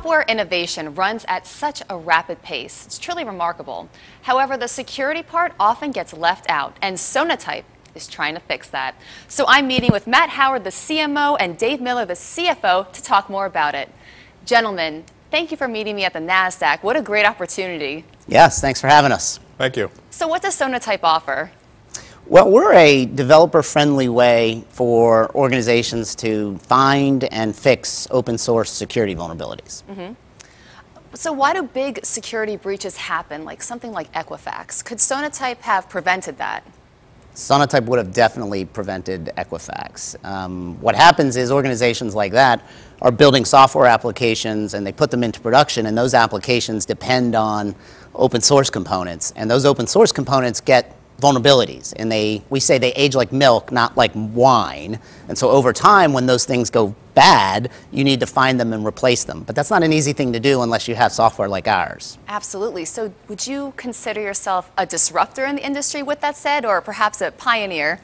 Software innovation runs at such a rapid pace. It's truly remarkable. However, the security part often gets left out, and Sonatype is trying to fix that. So I'm meeting with Matt Howard, the CMO, and Dave Miller, the CFO, to talk more about it. Gentlemen, thank you for meeting me at the Nasdaq. What a great opportunity. Yes, thanks for having us. Thank you. So what does Sonatype offer? Well, we're a developer-friendly way for organizations to find and fix open source security vulnerabilities. So why do big security breaches happen, like something like Equifax? Could Sonatype have prevented that? Sonatype would have definitely prevented Equifax. What happens is organizations like that are building software applications and they put them into production, and those applications depend on open source components, and those open source components get vulnerabilities, and we say they age like milk, not like wine. And so over time, when those things go bad, you need to find them and replace them. But that's not an easy thing to do unless you have software like ours. Absolutely. So would you consider yourself a disruptor in the industry with that said, or perhaps a pioneer?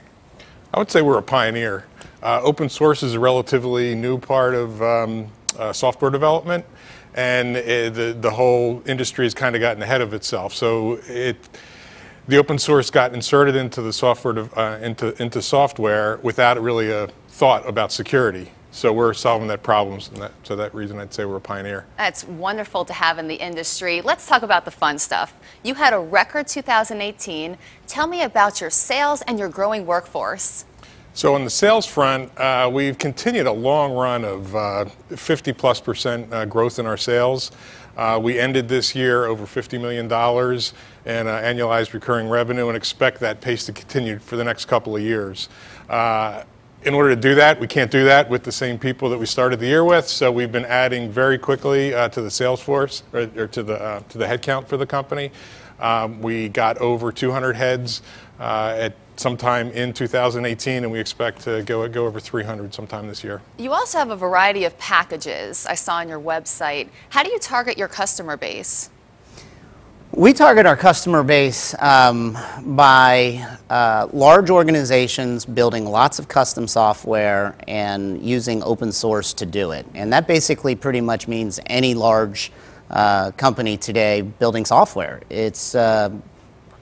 I would say we're a pioneer. Open source is a relatively new part of software development, and the whole industry has kind of gotten ahead of itself. So the open source got inserted into the software, into software without really a thought about security. So we're solving that problem, and so that reason I'd say we're a pioneer. That's wonderful to have in the industry. Let's talk about the fun stuff. You had a record 2018. Tell me about your sales and your growing workforce. So on the sales front, we've continued a long run of 50+% growth in our sales. We ended this year over $50 million in annualized recurring revenue and expect that pace to continue for the next couple of years. In order to do that, we can't do that with the same people that we started the year with, so we've been adding very quickly to the sales force, or to the headcount for the company. We got over 200 heads at sometime in 2018, and we expect to go over 300 sometime this year. You also have a variety of packages I saw on your website. How do you target your customer base? We target our customer base by large organizations building lots of custom software and using open source to do it. And that basically pretty much means any large company today building software. It's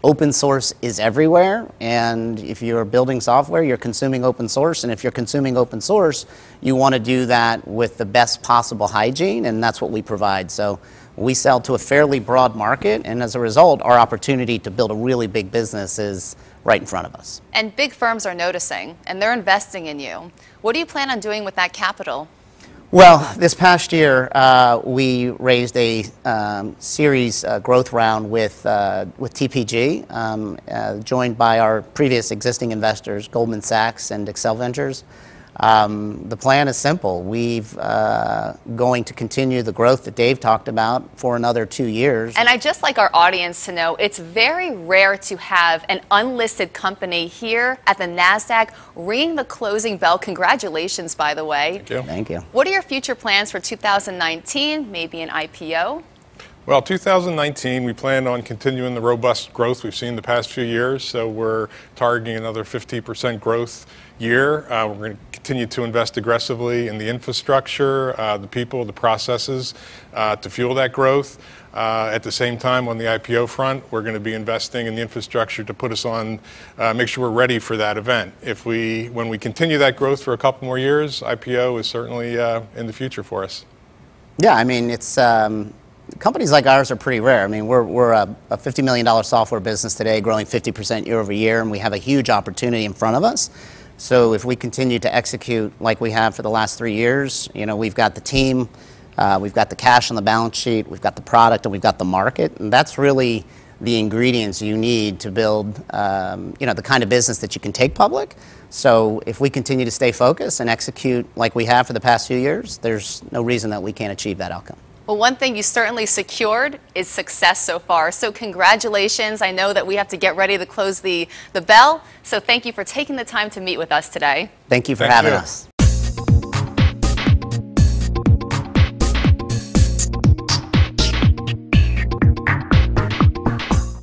open source is everywhere, and if you're building software, you're consuming open source, and if you're consuming open source, you want to do that with the best possible hygiene, and that's what we provide. So we sell to a fairly broad market, and as a result, our opportunity to build a really big business is right in front of us. And big firms are noticing, and they're investing in you. What do you plan on doing with that capital? Well, this past year, we raised a series growth round with TPG, joined by our previous existing investors, Goldman Sachs and Excel Ventures. The plan is simple. We've going to continue the growth that Dave talked about for another 2 years. And I'd just like our audience to know it's very rare to have an unlisted company here at the Nasdaq ringing the closing bell. Congratulations, by the way. Thank you. Thank you. What are your future plans for 2019? Maybe an IPO? Well, 2019, we plan on continuing the robust growth we've seen the past few years, so we're targeting another 50% growth year. We're going to continue to invest aggressively in the infrastructure, the people, the processes to fuel that growth. At the same time, on the IPO front, we're going to be investing in the infrastructure to put us on, make sure we're ready for that event. When we continue that growth for a couple more years, IPO is certainly in the future for us. Yeah, I mean, it's companies like ours are pretty rare. I mean, we're a $50 million software business today, growing 50% year over year, and we have a huge opportunity in front of us. So if we continue to execute like we have for the last 3 years, you know, we've got the team, we've got the cash on the balance sheet, we've got the product, and we've got the market, and that's really the ingredients you need to build, you know, the kind of business that you can take public. So if we continue to stay focused and execute like we have for the past few years, there's no reason that we can't achieve that outcome. Well, one thing you certainly secured is success so far. So congratulations. I know that we have to get ready to close the bell. So thank you for taking the time to meet with us today. Thank you for having us.